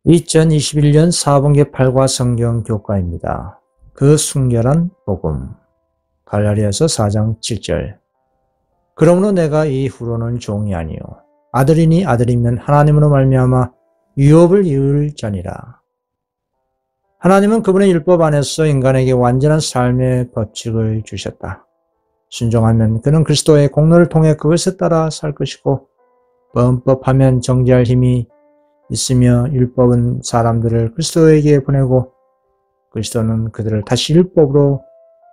2021년 4분기 8과 성경 교과입니다. 그 순결한 복음. 갈라디아서 4장 7절. 그러므로 내가 이후로는 종이 아니요 아들이니 아들이면 하나님으로 말미암아 유업을 이을 자니라. 하나님은 그분의 율법 안에서 인간에게 완전한 삶의 법칙을 주셨다. 순종하면 그는 그리스도의 공로를 통해 그것에 따라 살 것이고, 범법하면 정죄할 힘이 있으며, 율법은 사람들을 그리스도에게 보내고 그리스도는 그들을 다시 율법으로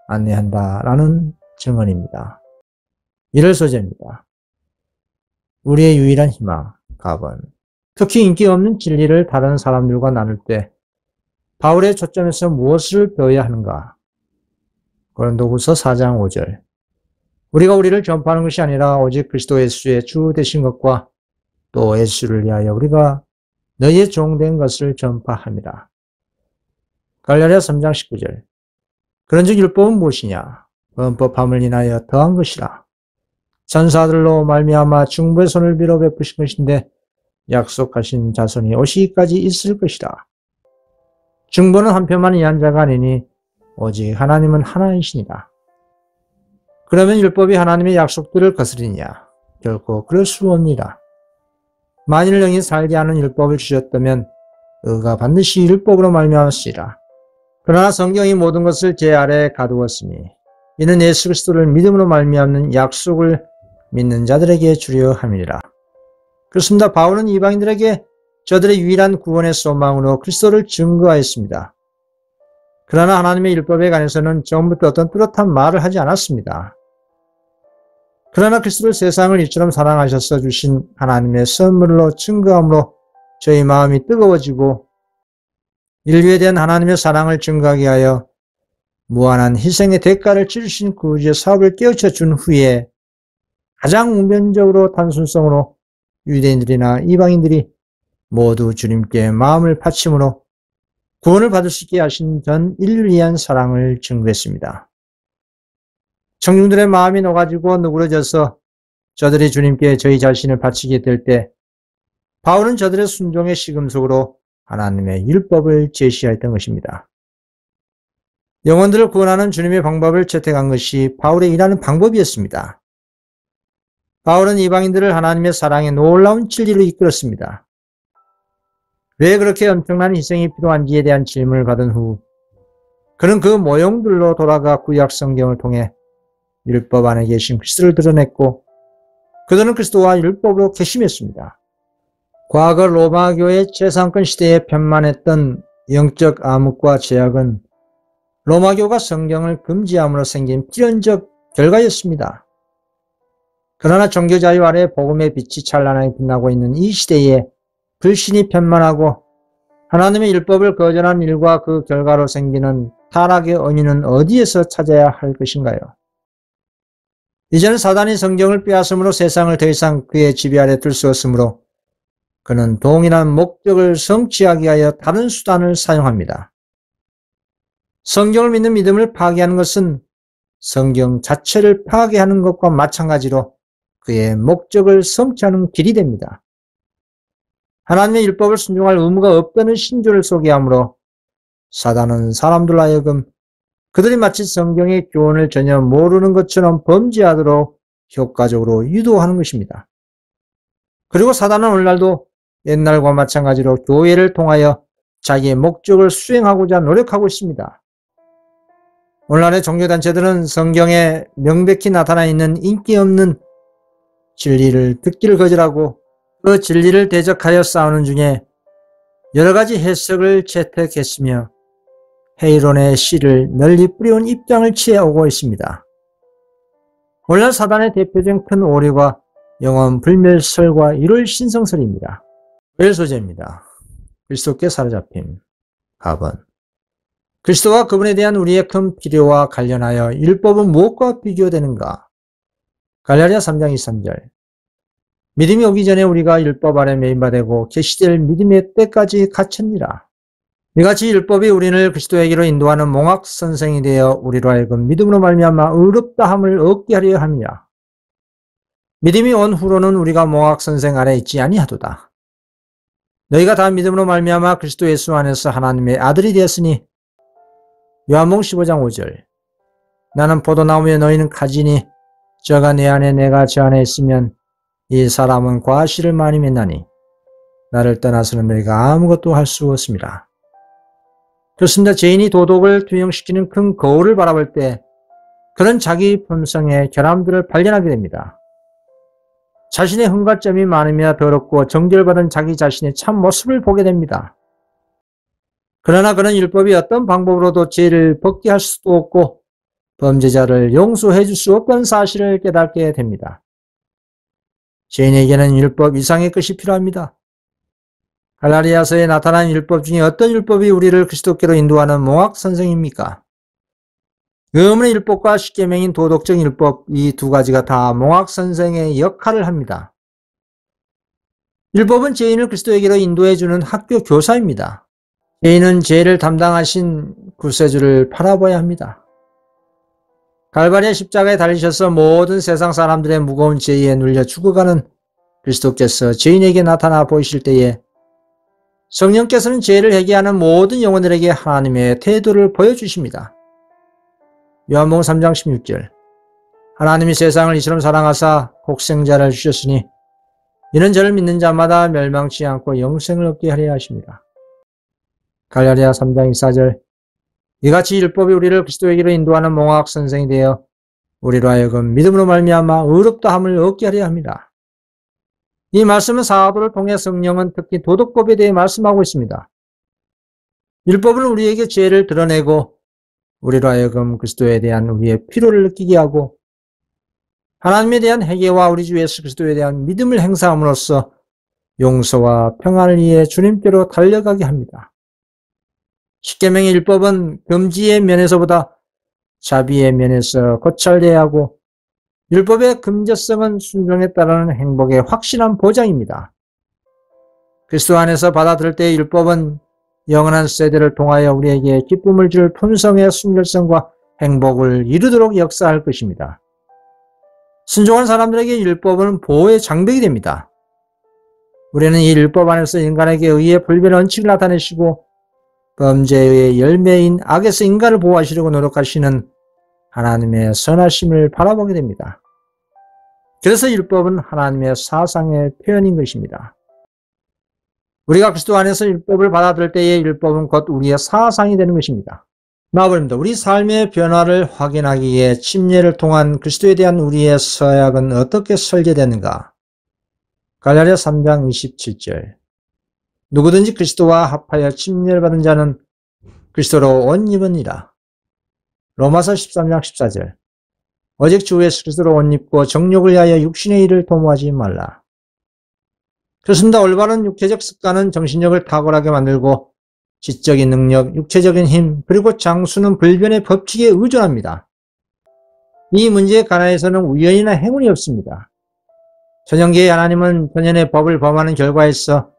안내한다라는 증언입니다. 1월 소재입니다. 우리의 유일한 희망, 가번. 특히 인기 없는 진리를 다른 사람들과 나눌 때 바울의 초점에서 무엇을 배워야 하는가? 고린도후서 4장 5절. 우리가 우리를 전파하는 것이 아니라 오직 그리스도 예수의 주 되신 것과 또 예수를 위하여 우리가 너희의 종된 것을 전파함이라. 갈라디아 3장 19절. 그런즉 율법은 무엇이냐? 범법함을 인하여 더한 것이라. 전사들로 말미암아 중보의 손을 빌어 베푸신 것인데 약속하신 자손이 오시기까지 있을 것이라. 중보는 한편만 위한 자가 아니니 오직 하나님은 하나이시니라. 그러면 율법이 하나님의 약속들을 거스리냐? 결코 그럴 수 없느니라. 만일 능히 살게 하는 율법을 주셨다면 의가 반드시 율법으로 말미암았으리라. 그러나 성경이 모든 것을 제 아래에 가두었으니 이는 예수 그리스도를 믿음으로 말미암는 약속을 믿는 자들에게 주려 함이니라. 그렇습니다. 바울은 이방인들에게 저들의 유일한 구원의 소망으로 그리스도를 증거하였습니다. 그러나 하나님의 율법에 관해서는 처음부터 어떤 뚜렷한 말을 하지 않았습니다. 그러나 그리스도를 세상을 이처럼 사랑하셔서 주신 하나님의 선물로 증거함으로 저희 마음이 뜨거워지고 인류에 대한 하나님의 사랑을 증거하게 하여 무한한 희생의 대가를 치르신 구주의 사업을 깨우쳐 준 후에 가장 우변적으로 단순성으로 유대인들이나 이방인들이 모두 주님께 마음을 바침으로 구원을 받을 수 있게 하신 전 인류를 위한 사랑을 증거했습니다. 청중들의 마음이 녹아지고 누그러져서 저들이 주님께 저희 자신을 바치게 될 때 바울은 저들의 순종의 시금석으로 하나님의 율법을 제시했던 것입니다. 영혼들을 구원하는 주님의 방법을 채택한 것이 바울의 일하는 방법이었습니다. 바울은 이방인들을 하나님의 사랑의 놀라운 진리로 이끌었습니다. 왜 그렇게 엄청난 희생이 필요한지에 대한 질문을 받은 후 그는 그 모형들로 돌아가 구약 성경을 통해 율법 안에 계신 그리스도를 드러냈고 그들은 그리스도와 율법으로 괘씸했습니다. 과거 로마교의 최상권 시대에 편만했던 영적 암흑과 죄악은 로마교가 성경을 금지함으로 생긴 필연적 결과였습니다. 그러나 종교 자유 아래 복음의 빛이 찬란하게 빛나고 있는 이 시대에 불신이 편만하고 하나님의 율법을 거절한 일과 그 결과로 생기는 타락의 원인은 어디에서 찾아야 할 것인가요? 이제는 사단이 성경을 빼앗음으로 세상을 더 이상 그의 지배 아래 둘 수 없으므로 그는 동일한 목적을 성취하기 위하여 다른 수단을 사용합니다. 성경을 믿는 믿음을 파괴하는 것은 성경 자체를 파괴하는 것과 마찬가지로 그의 목적을 성취하는 길이 됩니다. 하나님의 율법을 순종할 의무가 없다는 신조를 소개하므로 사단은 사람들로 하여금 그들이 마치 성경의 교훈을 전혀 모르는 것처럼 범죄하도록 효과적으로 유도하는 것입니다. 그리고 사단은 오늘날도 옛날과 마찬가지로 교회를 통하여 자기의 목적을 수행하고자 노력하고 있습니다. 오늘날의 종교단체들은 성경에 명백히 나타나 있는 인기 없는 진리를 듣기를 거절하고 그 진리를 대적하여 싸우는 중에 여러 가지 해석을 채택했으며 회의론의 씨를 널리 뿌려온 입장을 취해오고 있습니다. 오늘날 사단의 대표적인 큰 오류가 영원 불멸설과 이룰 신성설입니다. 1월 소재입니다. 그리스도께 사로잡힘. 가번. 그리스도와 그분에 대한 우리의 큰 필요와 관련하여 율법은 무엇과 비교되는가? 갈라디아 3장 23절. 믿음이 오기 전에 우리가 율법 아래 매인바되고 계시될 믿음의 때까지 갇혔니라. 이같이 율법이 우리를 그리스도에게로 인도하는 몽학선생이 되어 우리로 하여금 믿음으로 말미암아 의롭다함을 얻게 하려 함이라. 믿음이 온 후로는 우리가 몽학선생 아래 있지 아니하도다. 너희가 다 믿음으로 말미암아 그리스도 예수 안에서 하나님의 아들이 되었으니 요한복음 15장 5절 나는 포도나무에 너희는 가지니 저가 내 안에 내가 저 안에 있으면 이 사람은 과실을 많이 맺나니 나를 떠나서는 너희가 아무것도 할 수 없습니다. 그렇습니다. 죄인이 도덕을 투영시키는 큰 거울을 바라볼 때 그런 자기 본성의 결함들을 발견하게 됩니다. 자신의 흠과점이 많으며 더럽고 정죄받은 자기 자신의 참 모습을 보게 됩니다. 그러나 그런 율법이 어떤 방법으로도 죄를 벗게 할 수도 없고 범죄자를 용서해 줄 수 없다는 사실을 깨닫게 됩니다. 죄인에게는 율법 이상의 것이 필요합니다. 갈라디아서에 나타난 율법 중에 어떤 율법이 우리를 그리스도께로 인도하는 몽학 선생입니까? 의문의 율법과 십계명인 도덕적 율법 이 두 가지가 다 몽학 선생의 역할을 합니다. 율법은 죄인을 그리스도에게로 인도해주는 학교 교사입니다. 죄인은 죄를 담당하신 구세주를 바라봐야 합니다. 갈바리의 십자가에 달리셔서 모든 세상 사람들의 무거운 죄에 눌려 죽어가는 그리스도께서 죄인에게 나타나 보이실 때에 성령께서는 죄를 회개하는 모든 영혼들에게 하나님의 태도를 보여주십니다. 요한복음 3장 16절 하나님이 세상을 이처럼 사랑하사 독생자를 주셨으니 이는 저를 믿는 자마다 멸망치 않고 영생을 얻게 하려 하십니다. 갈라디아 3장 24절 이같이 율법이 우리를 그리스도에게로 인도하는 몽학 선생이 되어 우리로 하여금 믿음으로 말미암아 의롭다함을 얻게 하려 합니다. 이 말씀은 사도를 통해 성령은 특히 도덕법에 대해 말씀하고 있습니다. 율법은 우리에게 죄를 드러내고 우리로 하여금 그리스도에 대한 우리의 필요를 느끼게 하고 하나님에 대한 회개와 우리 주 예수 그리스도에 대한 믿음을 행사함으로써 용서와 평안을 위해 주님께로 달려가게 합니다. 십계명의 율법은 금지의 면에서보다 자비의 면에서 고찰돼야 하고 율법의 금저성은 순종에 따르는 행복의 확실한 보장입니다. 그리스도 안에서 받아들일 때의 율법은 영원한 세대를 통하여 우리에게 기쁨을 줄 품성의 순결성과 행복을 이루도록 역사할 것입니다. 순종한 사람들에게 율법은 보호의 장벽이 됩니다. 우리는 이 율법 안에서 인간에게 의해 불변의 원칙을 나타내시고 범죄의 열매인 악에서 인간을 보호하시려고 노력하시는 하나님의 선하심을 바라보게 됩니다. 그래서 율법은 하나님의 사상의 표현인 것입니다. 우리가 그리스도 안에서 율법을 받아들일 때의 율법은 곧 우리의 사상이 되는 것입니다. 마블입니다. 우리 삶의 변화를 확인하기 위해 침례를 통한 그리스도에 대한 우리의 서약은 어떻게 설계되는가? 갈라디아 3장 27절 누구든지 그리스도와 합하여 침례를 받은 자는 그리스도로 옷 입으니라. 로마서 13장 14절 오직 주 예수 그리스도로 옷 입고 정욕을 위하여 육신의 일을 도모하지 말라. 그렇습니다. 올바른 육체적 습관은 정신력을 탁월하게 만들고 지적인 능력, 육체적인 힘, 그리고 장수는 불변의 법칙에 의존합니다. 이 문제에 관하여서는 우연이나 행운이 없습니다. 전형계의 하나님은 전연의 법을 범하는 결과에서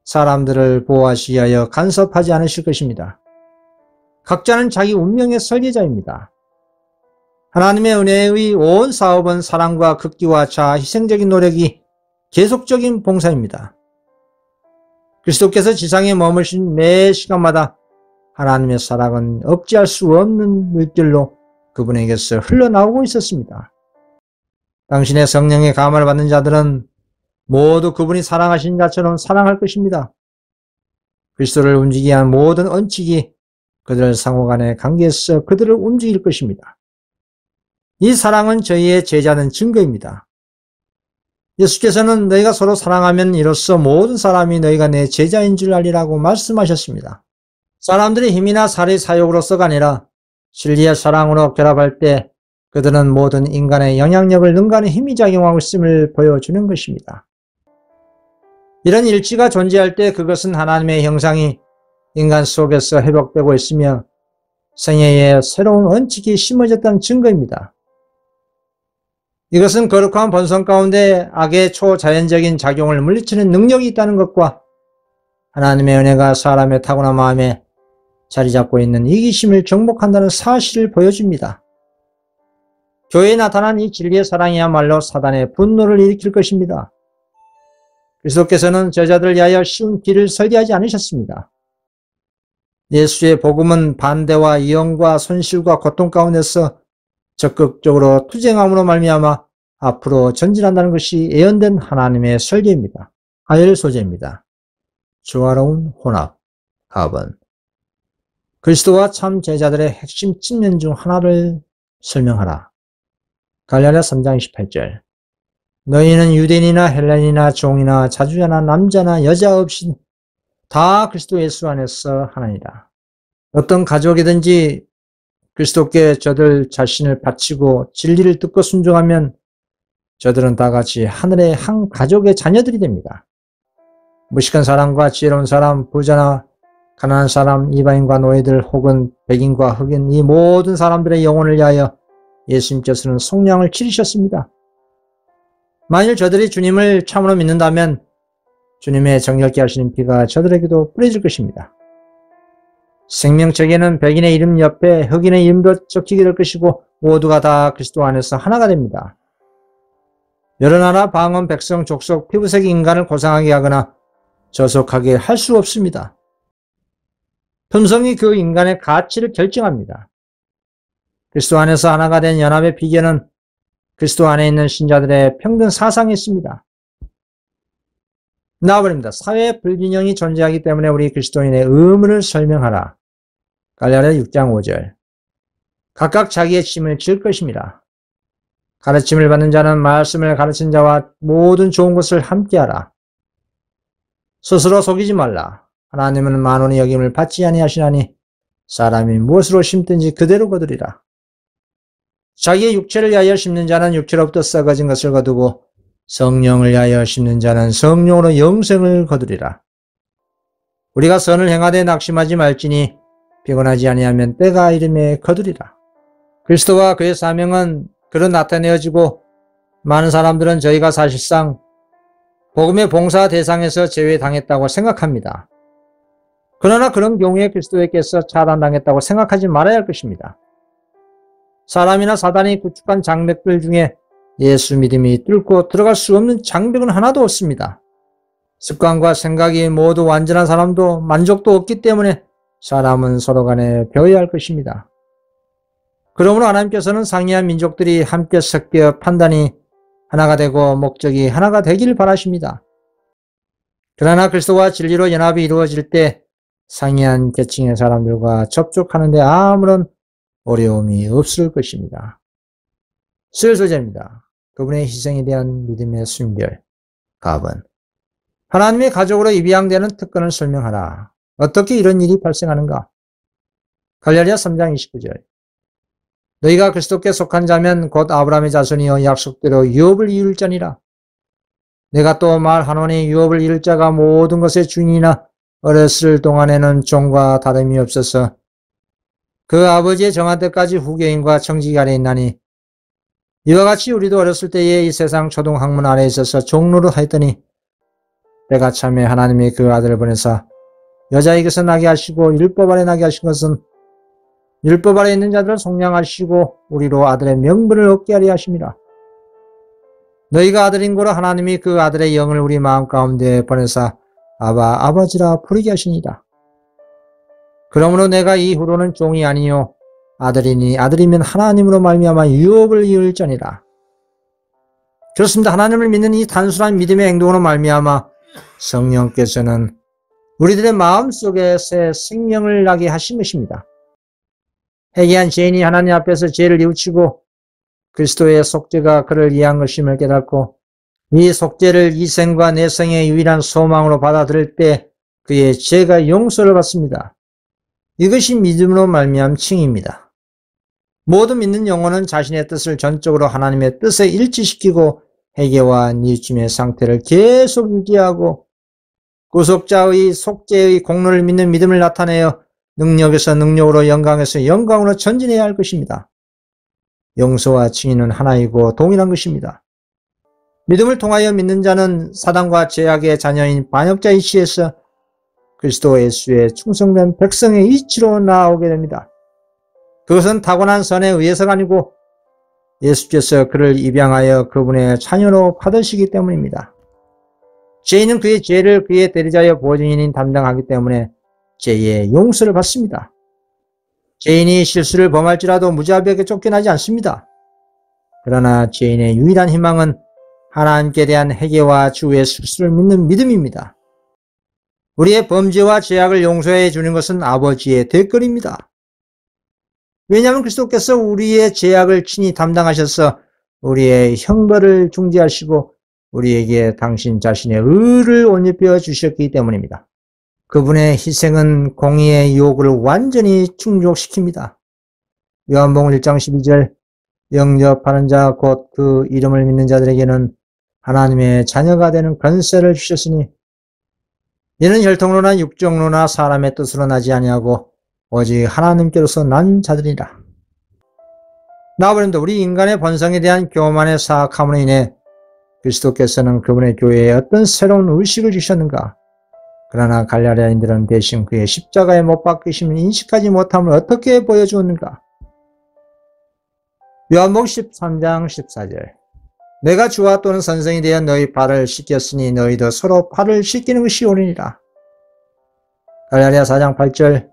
사람들을 보호하시기 위하여 간섭하지 않으실 것입니다. 각자는 자기 운명의 설계자입니다. 하나님의 은혜의 온 사업은 사랑과 극기와 자아, 희생적인 노력이 계속적인 봉사입니다. 그리스도께서 지상에 머무신 매 시간마다 하나님의 사랑은 억제할 수 없는 물결로 그분에게서 흘러나오고 있었습니다. 당신의 성령의 감화를 받는 자들은 모두 그분이 사랑하신 자처럼 사랑할 것입니다. 그리스도를 움직이게 한 모든 언칙이 그들 상호간의 관계에서 그들을 움직일 것입니다. 이 사랑은 저희의 제자는 증거입니다. 예수께서는 너희가 서로 사랑하면 이로써 모든 사람이 너희가 내 제자인 줄 알리라고 말씀하셨습니다. 사람들의 힘이나 살의 사욕으로서가 아니라 진리의 사랑으로 결합할 때 그들은 모든 인간의 영향력을 능가하는 힘이 작용하고 있음을 보여주는 것입니다. 이런 일치가 존재할 때 그것은 하나님의 형상이 인간 속에서 회복되고 있으며 생애에 새로운 원칙이 심어졌다는 증거입니다. 이것은 거룩한 본성 가운데 악의 초자연적인 작용을 물리치는 능력이 있다는 것과 하나님의 은혜가 사람의 타고난 마음에 자리 잡고 있는 이기심을 정복한다는 사실을 보여줍니다. 교회에 나타난 이 진리의 사랑이야말로 사단의 분노를 일으킬 것입니다. 그리스도께서는 제자들을 위하여 쉬운 길을 설계하지 않으셨습니다. 예수의 복음은 반대와 이용과 손실과 고통 가운데서 적극적으로 투쟁함으로 말미암아 앞으로 전진한다는 것이 예언된 하나님의 설계입니다. 하열 소재입니다. 조화로운 혼합, 합은 그리스도와 참 제자들의 핵심 측면 중 하나를 설명하라. 갈라디아 3장 28절. 너희는 유대인이나 헬라인이나 종이나 자주자나 남자나 여자 없이 다 그리스도 예수 안에서 하나니라. 어떤 가족이든지 그리스도께 저들 자신을 바치고 진리를 듣고 순종하면 저들은 다 같이 하늘의 한 가족의 자녀들이 됩니다. 무식한 사람과 지혜로운 사람, 부자나 가난한 사람, 이방인과 노예들 혹은 백인과 흑인 이 모든 사람들의 영혼을 위하여 예수님께서는 속량을 치르셨습니다. 만일 저들이 주님을 참으로 믿는다면 주님의 정결케 하시는 피가 저들에게도 뿌려질 것입니다. 생명책에는 백인의 이름 옆에 흑인의 이름도 적히게 될 것이고 모두가 다 그리스도 안에서 하나가 됩니다. 여러 나라, 방언, 백성, 족속, 피부색 인간을 고상하게 하거나 저속하게 할 수 없습니다. 품성이 그 인간의 가치를 결정합니다. 그리스도 안에서 하나가 된 연합의 비결은 그리스도 안에 있는 신자들의 평등 사상에 있습니다. 나와버립니다. 사회 불균형이 존재하기 때문에 우리 그리스도인의 의무를 설명하라. 갈라디아 6장 5절. 각각 자기의 짐을 질 것입니다. 가르침을 받는 자는 말씀을 가르친 자와 모든 좋은 것을 함께하라. 스스로 속이지 말라. 하나님은 만원의 여김을 받지 아니하시나니 사람이 무엇으로 심든지 그대로 거두리라. 자기의 육체를 위하여 심는 자는 육체로부터 썩어진 것을 거두고 성령을 위하여 심는 자는 성령으로 영생을 거두리라. 우리가 선을 행하되 낙심하지 말지니 피곤하지 아니하면 때가 이름에 거두리라. 그리스도와 그의 사명은 그런 나타내어지고 많은 사람들은 저희가 사실상 복음의 봉사 대상에서 제외당했다고 생각합니다. 그러나 그런 경우에 그리스도께서 차단당했다고 생각하지 말아야 할 것입니다. 사람이나 사단이 구축한 장벽들 중에 예수 믿음이 뚫고 들어갈 수 없는 장벽은 하나도 없습니다. 습관과 생각이 모두 완전한 사람도 만족도 없기 때문에 사람은 서로 간에 배워야 할 것입니다. 그러므로 하나님께서는 상이한 민족들이 함께 섞여 판단이 하나가 되고 목적이 하나가 되기를 바라십니다. 그러나 그리스도와 진리로 연합이 이루어질 때 상이한 계층의 사람들과 접촉하는 데 아무런 어려움이 없을 것입니다. 수요 소재입니다. 그분의 희생에 대한 믿음의 순결, 갑은 하나님의 가족으로 입양되는 특권을 설명하라. 어떻게 이런 일이 발생하는가? 갈라디아 3장 29절. 너희가 그리스도께 속한 자면 곧 아브라함의 자손이여 약속대로 유업을 이룰 자니라. 내가 또 말하노니 유업을 이룰 자가 모든 것의 주인이나 어렸을 동안에는 종과 다름이 없어서 그 아버지의 정한 때까지 후계인과 청지기 아래에 있나니 이와 같이 우리도 어렸을 때에 이 세상 초등학문 아래에 있어서 종로를 하였더니 때가 참에 하나님이 그 아들을 보내사 여자에게서 나게 하시고 율법 아래 나게 하신 것은 율법 아래 있는 자들을 속량하시고 우리로 아들의 명분을 얻게 하려 하심이라. 너희가 아들인 고로 하나님이 그 아들의 영을 우리 마음 가운데 보내사 아바 아버지라 부르게 하시니라. 그러므로 내가 이후로는 종이 아니요 아들이니 아들이면 하나님으로 말미암아 유업을 이을 자니라. 그렇습니다. 하나님을 믿는 이 단순한 믿음의 행동으로 말미암아 성령께서는 우리들의 마음속에 새 생명을 나게 하신 것입니다. 회개한 죄인이 하나님 앞에서 죄를 뉘우치고 그리스도의 속죄가 그를 위한 것임을 깨닫고 이 속죄를 이생과 내생의 유일한 소망으로 받아들일 때 그의 죄가 용서를 받습니다. 이것이 믿음으로 말미암은 칭입니다. 모든 믿는 영혼은 자신의 뜻을 전적으로 하나님의 뜻에 일치시키고 회개와 뉘우침의 상태를 계속 유지하고 구속자의 속죄의 공로를 믿는 믿음을 나타내어 능력에서 능력으로 영광에서 영광으로 전진해야 할 것입니다. 용서와 칭의는 하나이고 동일한 것입니다. 믿음을 통하여 믿는 자는 사단과 죄악의 자녀인 반역자 이치에서 그리스도 예수의 충성된 백성의 이치로 나아오게 됩니다. 그것은 타고난 선에 의해서가 아니고 예수께서 그를 입양하여 그분의 자녀로 받으시기 때문입니다. 죄인은 그의 죄를 그의 대리자여 보증인이 담당하기 때문에 죄의 용서를 받습니다. 죄인이 실수를 범할지라도 무자비하게 쫓겨나지 않습니다. 그러나 죄인의 유일한 희망은 하나님께 대한 회개와 주의 수술을 믿는 믿음입니다. 우리의 범죄와 죄악을 용서해 주는 것은 아버지의 대권입니다. 왜냐하면 그리스도께서 우리의 죄악을 친히 담당하셔서 우리의 형벌을 중지하시고 우리에게 당신 자신의 의를 옷 입혀 주셨기 때문입니다. 그분의 희생은 공의의 요구를 완전히 충족시킵니다. 요한복음 1장 12절 영접하는 자 곧 그 이름을 믿는 자들에게는 하나님의 자녀가 되는 권세를 주셨으니 이는 혈통로나 육정로나 사람의 뜻으로 나지 아니하고 오직 하나님께로서 난 자들이라. 나아버린다. 우리 인간의 본성에 대한 교만의 사악함으로 인해 그리스도께서는 그분의 교회에 어떤 새로운 의식을 주셨는가? 그러나 갈라디아인들은 대신 그의 십자가에 못 박히심을 인식하지 못함을 어떻게 보여주었는가? 요한복음 13장 14절 내가 주와 또는 선생이 되어 너희 발을 씻겼으니 너희도 서로 발을 씻기는 것이 옳으니라. 갈라디아 4장 8절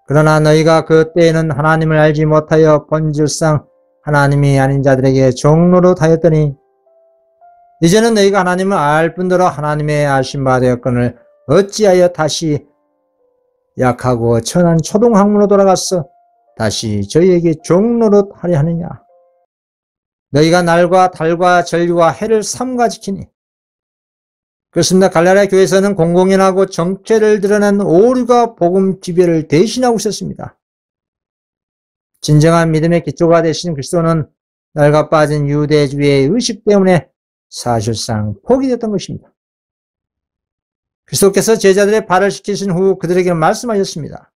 그러나 너희가 그때에는 하나님을 알지 못하여 본질상 하나님이 아닌 자들에게 종노릇 하였더니 이제는 너희가 하나님을 알 뿐더러 하나님의 아신 바 되었거늘 어찌하여 다시 약하고 천한 초동학문으로 돌아가서 다시 저희에게 종노릇 하려 하느냐. 너희가 날과 달과 절기와 해를 삼가 지키니. 그렇습니다. 갈라디아 교회에서는 공공연하고 정체를 드러낸 오류가 복음 지배를 대신하고 있었습니다. 진정한 믿음의 기초가 되신 그리스도는 낡아 빠진 유대주의의 의식 때문에 사실상 포기됐던 것입니다. 그리스도께서 제자들의 발을 씻기신 후 그들에게 말씀하셨습니다.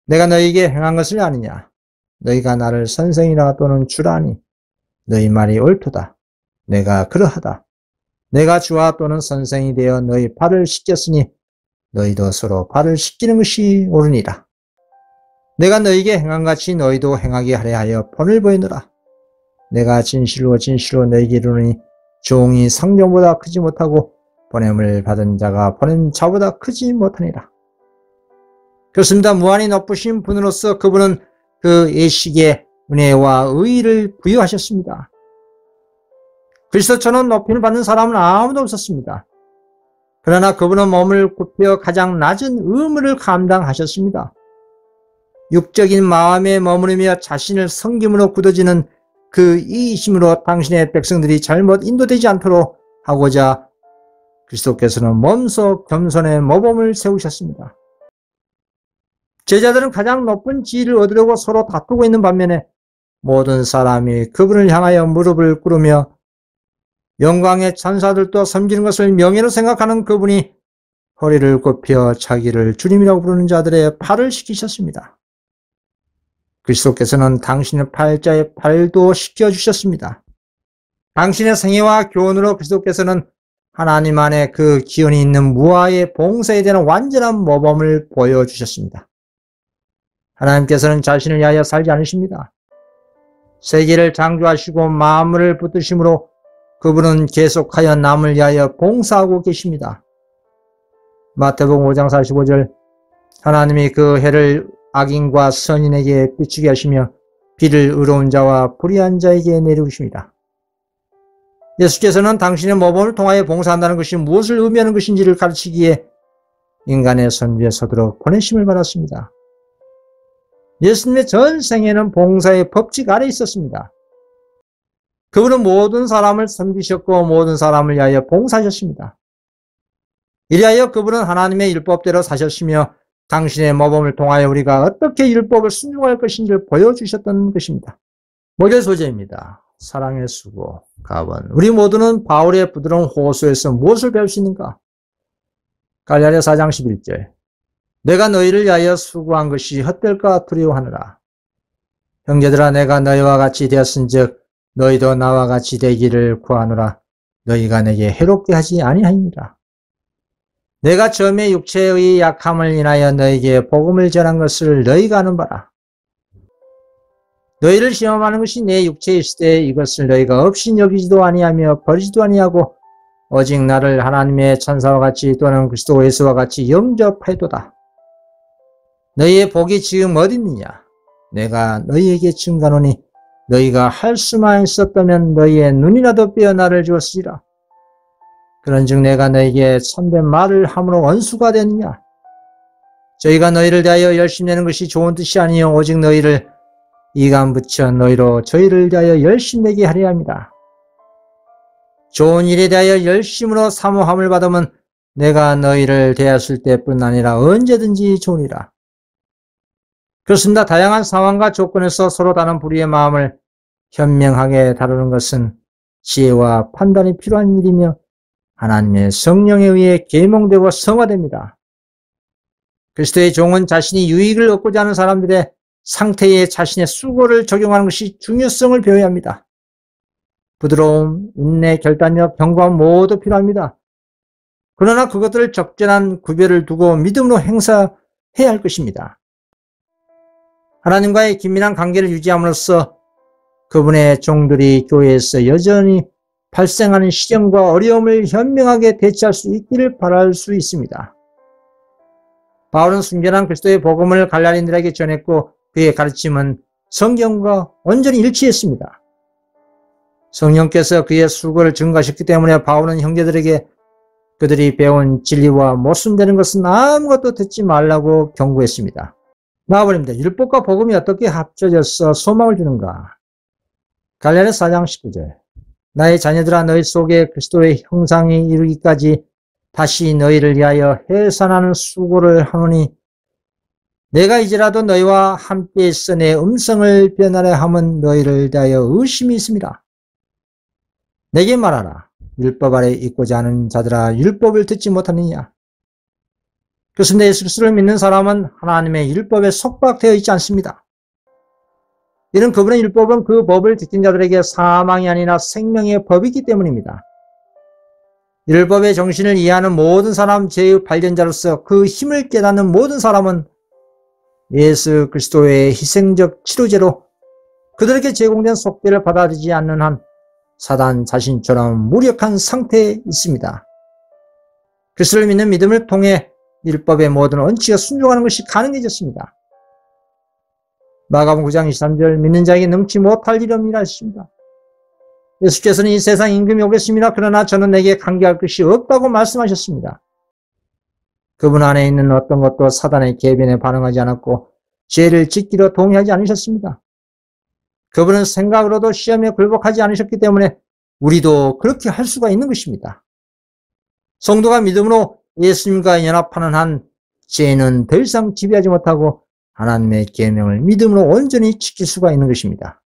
내가 너희에게 행한 것을 아느냐? 너희가 나를 선생이라 또는 주라니. 너희 말이 옳도다. 내가 그러하다. 내가 주와 또는 선생이 되어 너희 발을 씻겼으니 너희도 서로 발을 씻기는 것이 옳으니라. 내가 너희에게 행한 같이 너희도 행하게 하려 하여 본을 보이노라. 내가 진실로 진실로 너희에게 이르노니 종이 상종보다 크지 못하고 보냄을 받은 자가 보낸 자보다 크지 못하니라. 그렇습니다. 무한히 높으신 분으로서 그분은 그 예식의 은혜와 의의를 부여하셨습니다. 그리스도처럼 높임을 받는 사람은 아무도 없었습니다. 그러나 그분은 몸을 굽혀 가장 낮은 의무를 감당하셨습니다. 육적인 마음에 머무르며 자신을 섬김으로 굳어지는 그 이심으로 당신의 백성들이 잘못 인도되지 않도록 하고자 그리스도께서는 몸소 겸손의 모범을 세우셨습니다. 제자들은 가장 높은 지위를 얻으려고 서로 다투고 있는 반면에 모든 사람이 그분을 향하여 무릎을 꿇으며 영광의 천사들도 섬기는 것을 명예로 생각하는 그분이 허리를 굽혀 자기를 주님이라고 부르는 자들의 팔을 씻기셨습니다. 그리스도께서는 당신의 팔자의 팔도 씻겨주셨습니다. 당신의 생애와 교훈으로 그리스도께서는 하나님 안에 그 기원이 있는 무아의 봉사에 대한 완전한 모범을 보여주셨습니다. 하나님께서는 자신을 위하여 살지 않으십니다. 세계를 창조하시고 만물을 붙드심으로 그분은 계속하여 남을 위하여 봉사하고 계십니다. 마태복음 5장 45절 하나님이 그 해를 악인과 선인에게 비추게 하시며 비를 의로운 자와 불의한 자에게 내리우십니다. 예수께서는 당신의 모범을 통하여 봉사한다는 것이 무엇을 의미하는 것인지를 가르치기에 인간의 선비에 서도록 보내심을 받았습니다. 예수님의 전 생애는 봉사의 법칙 아래 있었습니다. 그분은 모든 사람을 섬기셨고 모든 사람을 위하여 봉사하셨습니다. 이리하여 그분은 하나님의 율법대로 사셨으며 당신의 모범을 통하여 우리가 어떻게 율법을 순종할 것인지를 보여주셨던 것입니다. 목요일 소재입니다. 사랑의 수고, 가번. 우리 모두는 바울의 부드러운 호소에서 무엇을 배울 수 있는가? 갈라디아 4장 11절 내가 너희를 위하여 수고한 것이 헛될까 두려워하느라. 형제들아 내가 너희와 같이 되었은즉 너희도 나와 같이 되기를 구하노라. 너희가 내게 해롭게 하지 아니하니라. 내가 처음에 육체의 약함을 인하여 너희에게 복음을 전한 것을 너희가 아는 바라. 너희를 시험하는 것이 내 육체에 있을 때 이것을 너희가 없인 여기지도 아니하며 버리지도 아니하고 오직 나를 하나님의 천사와 같이 또는 그리스도 예수와 같이 영접하도다. 너희의 복이 지금 어디 있느냐? 내가 너희에게 증가하노니 너희가 할 수만 있었다면 너희의 눈이라도 빼어 나를 주었으리라. 그런즉 내가 너희에게 참된 말을 함으로 원수가 되느냐? 저희가 너희를 대하여 열심히 내는 것이 좋은 뜻이 아니요 오직 너희를 이감 붙여 너희로 저희를 대하여 열심 내게 하려 합니다. 좋은 일에 대하여 열심으로 사모함을 받으면 내가 너희를 대하였을 때뿐 아니라 언제든지 좋으리라. 그렇습니다. 다양한 상황과 조건에서 서로 다른 불의의 마음을 현명하게 다루는 것은 지혜와 판단이 필요한 일이며 하나님의 성령에 의해 계몽되고 성화됩니다. 그리스도의 종은 자신이 유익을 얻고자 하는 사람들의 상태에 자신의 수고를 적용하는 것이 중요성을 배워야 합니다. 부드러움, 인내, 결단력, 견고함 모두 필요합니다. 그러나 그것들을 적절한 구별을 두고 믿음으로 행사해야 할 것입니다. 하나님과의 긴밀한 관계를 유지함으로써 그분의 종들이 교회에서 여전히 발생하는 시련과 어려움을 현명하게 대처할 수 있기를 바랄 수 있습니다. 바울은 순전한 그리스도의 복음을 갈라딘들에게 전했고 그의 가르침은 성경과 온전히 일치했습니다. 성령께서 그의 수고를 증가하셨기 때문에 바울은 형제들에게 그들이 배운 진리와 모순되는 것은 아무것도 듣지 말라고 경고했습니다. 나와버립니다. 율법과 복음이 어떻게 합쳐져서 소망을 주는가? 갈라디아서 4장 19절. 나의 자녀들아 너희 속에 그리스도의 형상이 이르기까지 다시 너희를 위하여 해산하는 수고를 하노니 내가 이제라도 너희와 함께 있어 내 음성을 변하려 함은 너희를 대하여 의심이 있습니다. 내게 말하라. 율법 아래 있고자 하는 자들아 율법을 듣지 못하느냐? 그렇습니다. 예수 그리스도를 믿는 사람은 하나님의 율법에 속박되어 있지 않습니다. 이는 그분의 율법은 그 법을 지킨 자들에게 사망이 아니라 생명의 법이기 때문입니다. 율법의 정신을 이해하는 모든 사람, 죄의 발견자로서 그 힘을 깨닫는 모든 사람은 예수 그리스도의 희생적 치료제로 그들에게 제공된 속죄를 받아들이지 않는 한 사단 자신처럼 무력한 상태에 있습니다. 그리스도를 믿는 믿음을 통해 율법의 모든 원칙에 순종하는 것이 가능해졌습니다. 마가복음 9장 23절 믿는 자에게 능치 못할 일이 없느니라 했습니다. 예수께서는 이 세상 임금이 오겠습니다. 그러나 저는 내게 관계할 것이 없다고 말씀하셨습니다. 그분 안에 있는 어떤 것도 사단의 계변에 반응하지 않았고 죄를 짓기로 동의하지 않으셨습니다. 그분은 생각으로도 시험에 굴복하지 않으셨기 때문에 우리도 그렇게 할 수가 있는 것입니다. 성도가 믿음으로 예수님과 연합하는 한 죄는 더 이상 지배하지 못하고 하나님의 계명을 믿음으로 온전히 지킬 수가 있는 것입니다.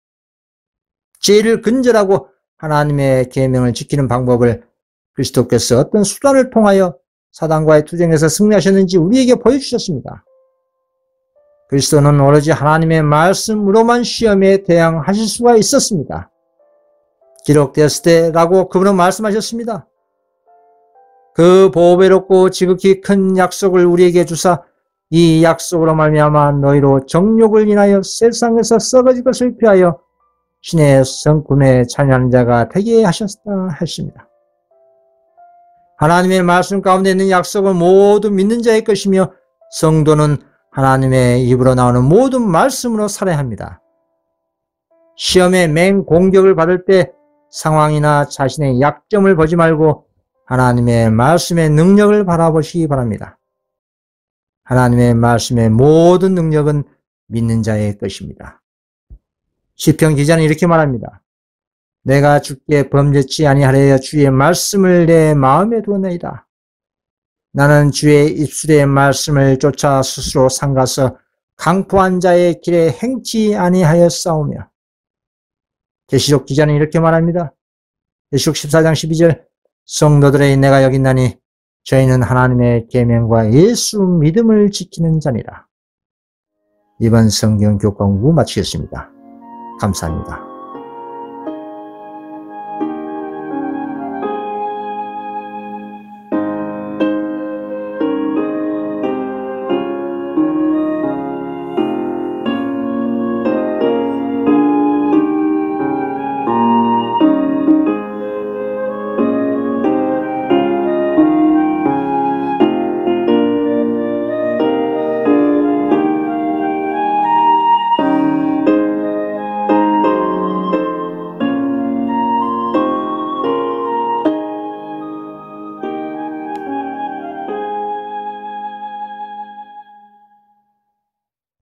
죄를 근절하고 하나님의 계명을 지키는 방법을 그리스도께서 어떤 수단을 통하여 사단과의 투쟁에서 승리하셨는지 우리에게 보여주셨습니다. 그리스도는 오로지 하나님의 말씀으로만 시험에 대항하실 수가 있었습니다. 기록되었을 때라고 그분은 말씀하셨습니다. 그 보배롭고 지극히 큰 약속을 우리에게 주사 이 약속으로 말미암아 너희로 정욕을 인하여 세상에서 썩어질 것을 피하여 신의 성품에 참여하는 자가 되게 하셨다 했습니다. 하나님의 말씀 가운데 있는 약속은 모두 믿는 자의 것이며 성도는 하나님의 입으로 나오는 모든 말씀으로 살아야 합니다. 시험에 맹공격을 받을 때 상황이나 자신의 약점을 보지 말고 하나님의 말씀의 능력을 바라보시기 바랍니다. 하나님의 말씀의 모든 능력은 믿는 자의 것입니다. 시편 기자는 이렇게 말합니다. 내가 주께 범죄치 아니하려 주의 말씀을 내 마음에 두었나이다. 나는 주의 입술의 말씀을 쫓아 스스로 삼가서 강포한 자의 길에 행치 아니하였사오며. 계시록 기자는 이렇게 말합니다. 계시록 14장 12절 성도들의 내가 여기 있나니 저희는 하나님의 계명과 예수 믿음을 지키는 자니라. 이번 성경 교과 공부 마치겠습니다. 감사합니다.